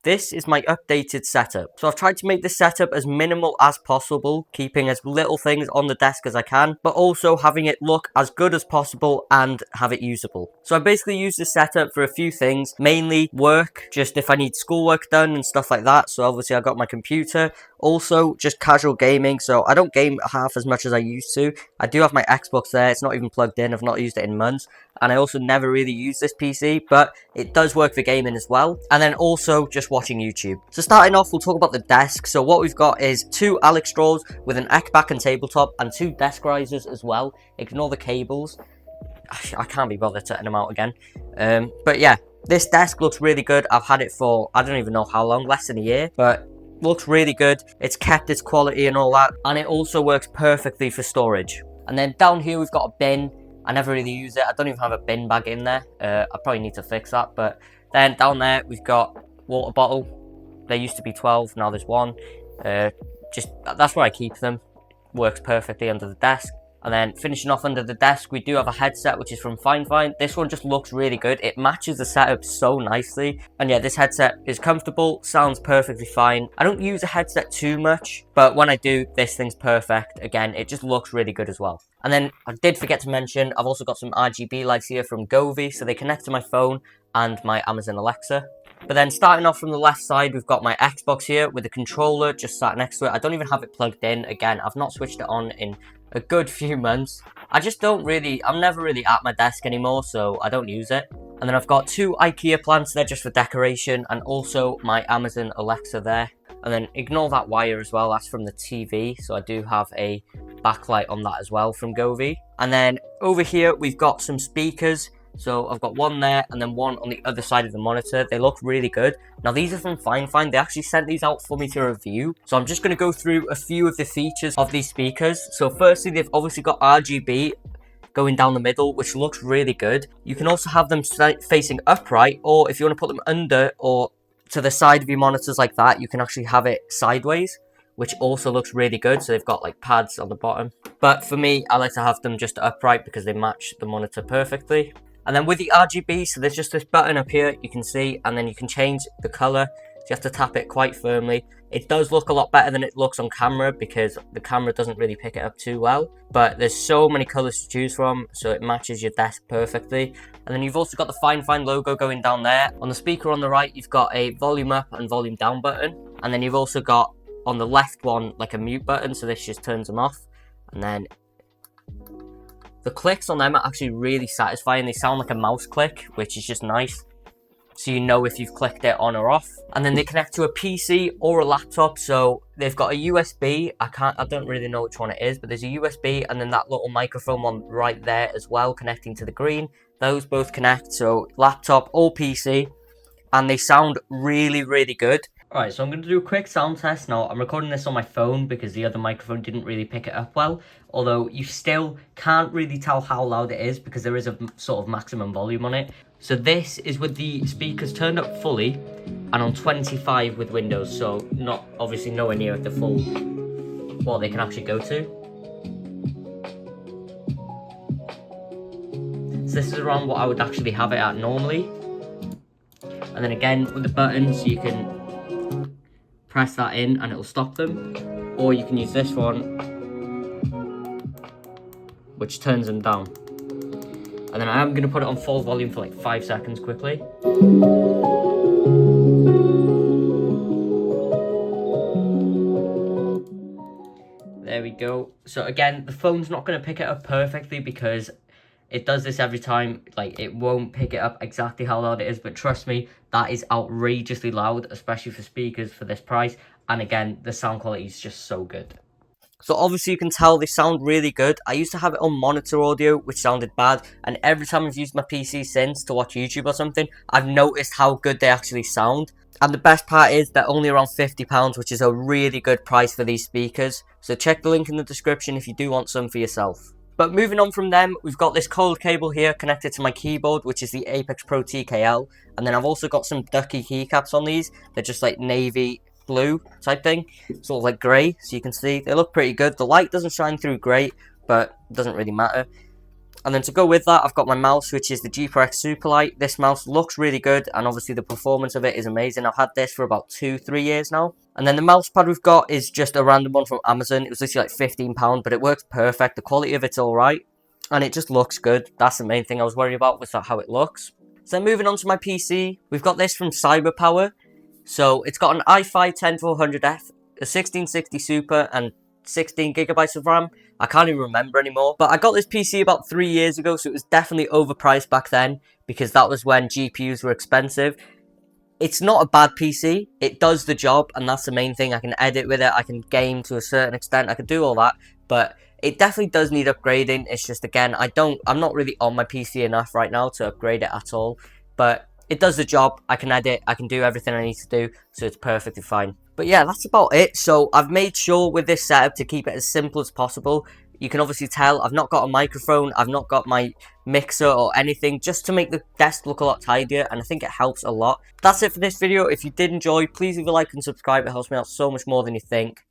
this is my updated setup. So I've tried to make this setup as minimal as possible, keeping as little things on the desk as I can, but also having it look as good as possible and have it usable. So I basically use this setup for a few things, mainly work, just if I need schoolwork done and stuff like that. So obviously I've got my computer. Also just casual gaming, so I don't game half as much as I used to. I do have my Xbox there, it's not even plugged in, I've not used it in months. And I also never really use this PC, but it does work for gaming as well. And then also just watching YouTube. So starting off, we'll talk about the desk. So what we've got is 2 Alex straws with an back and tabletop and 2 desk risers as well. Ignore the cables. I can't be bothered setting them out again. But yeah, this desk looks really good. I've had it for, I don't even know how long, less than a year, but looks really good. It's kept its quality and all that. And it also works perfectly for storage. And then down here, we've got a bin. I never really use it. I don't even have a bin bag in there. I probably need to fix that. But then down there, we've got water bottle. There used to be 12, now there's 1. Just that's where I keep them. Works perfectly under the desk. And then finishing off under the desk, we do have a headset, which is from FIFINE. This one just looks really good. It matches the setup so nicely. And yeah, this headset is comfortable, sounds perfectly fine. I don't use a headset too much, but when I do, this thing's perfect. Again, it just looks really good as well. And then I did forget to mention, I've also got some RGB lights here from A20, so they connect to my phone and my Amazon Alexa. But then starting off from the left side, we've got my Xbox here with the controller just sat next to it. I don't even have it plugged in. Again, I've not switched it on in a good few months. I just don't really, I'm never really at my desk anymore, so I don't use it. And then I've got 2 IKEA plants there just for decoration, and also my Amazon Alexa there. And then ignore that wire as well, that's from the TV, so I do have a backlight on that as well from Govee. And then over here we've got some speakers. So I've got 1 there and then 1 on the other side of the monitor. They look really good. Now these are from FIFINE. They actually sent these out for me to review. So I'm just going to go through a few of the features of these speakers. So firstly, they've obviously got RGB going down the middle, which looks really good. You can also have them facing upright, or if you want to put them under or to the side of your monitors like that, you can actually have it sideways, which also looks really good. So they've got like pads on the bottom. But for me, I like to have them just upright because they match the monitor perfectly. And then with the RGB, so there's just this button up here, you can see, and then you can change the color. So you have to tap it quite firmly. It does look a lot better than it looks on camera because the camera doesn't really pick it up too well. But there's so many colors to choose from, so it matches your desk perfectly. And then you've also got the FIFINE logo going down there. On the speaker on the right, you've got a volume up and volume down button. And then you've also got on the left one, like a mute button, so this just turns them off. And then the clicks on them are actually really satisfying. They sound like a mouse click, which is just nice. So you know if you've clicked it on or off. And then they connect to a PC or a laptop. So they've got a USB. I don't really know which one it is, but there's a USB and then that little microphone one right there as well, connecting to the green. Those both connect, so laptop or PC. And they sound really, really good. Alright, so I'm going to do a quick sound test now. I'm recording this on my phone because the other microphone didn't really pick it up well. Although you still can't really tell how loud it is because there is a sort of maximum volume on it. So this is with the speakers turned up fully and on 25 with Windows. So not obviously nowhere near at the full what they can actually go to. So this is around what I would actually have it at normally. And then again with the buttons you can press that in and it'll stop them, or you can use this one which turns them down. And then I am going to put it on full volume for like 5 seconds quickly. There we go. So again, the phone's not going to pick it up perfectly because it does this every time. Like, it won't pick it up exactly how loud it is, but trust me, that is outrageously loud, especially for speakers for this price. And again, the sound quality is just so good. So obviously you can tell they sound really good. I used to have it on monitor audio, which sounded bad. And every time I've used my PC since to watch YouTube or something, I've noticed how good they actually sound. And the best part is they're only around £50, which is a really good price for these speakers. So check the link in the description if you do want some for yourself. But moving on from them, we've got this cold cable here connected to my keyboard, which is the Apex Pro TKL. And then I've also got some ducky keycaps on these. They're just like navy blue type thing, sort of like grey, so you can see they look pretty good. The light doesn't shine through great, but it doesn't really matter. And then to go with that, I've got my mouse, which is the GPRX Superlight. This mouse looks really good, and obviously the performance of it is amazing. I've had this for about 2-3 years now. And then the mouse pad we've got is just a random one from Amazon. It was literally like £15, but it works perfect. The quality of it's alright, and it just looks good. That's the main thing I was worried about, was how it looks. So then moving on to my PC, we've got this from CyberPower. So it's got an i5 10400F, a 1660 Super, and 16 gigabytes of RAM. I can't even remember anymore. But I got this PC about 3 years ago, so it was definitely overpriced back then, because that was when GPUs were expensive. It's not a bad PC. It does the job, and that's the main thing. I can edit with it. I can game to a certain extent. I can do all that, but it definitely does need upgrading. It's just, again, I'm not really on my PC enough right now to upgrade it at all. But it does the job. I can edit. I can do everything I need to do, so it's perfectly fine. But yeah, that's about it. So I've made sure with this setup to keep it as simple as possible. You can obviously tell I've not got a microphone, I've not got my mixer or anything, just to make the desk look a lot tidier, and I think it helps a lot. That's it for this video. If you did enjoy, please leave a like and subscribe. It helps me out so much more than you think.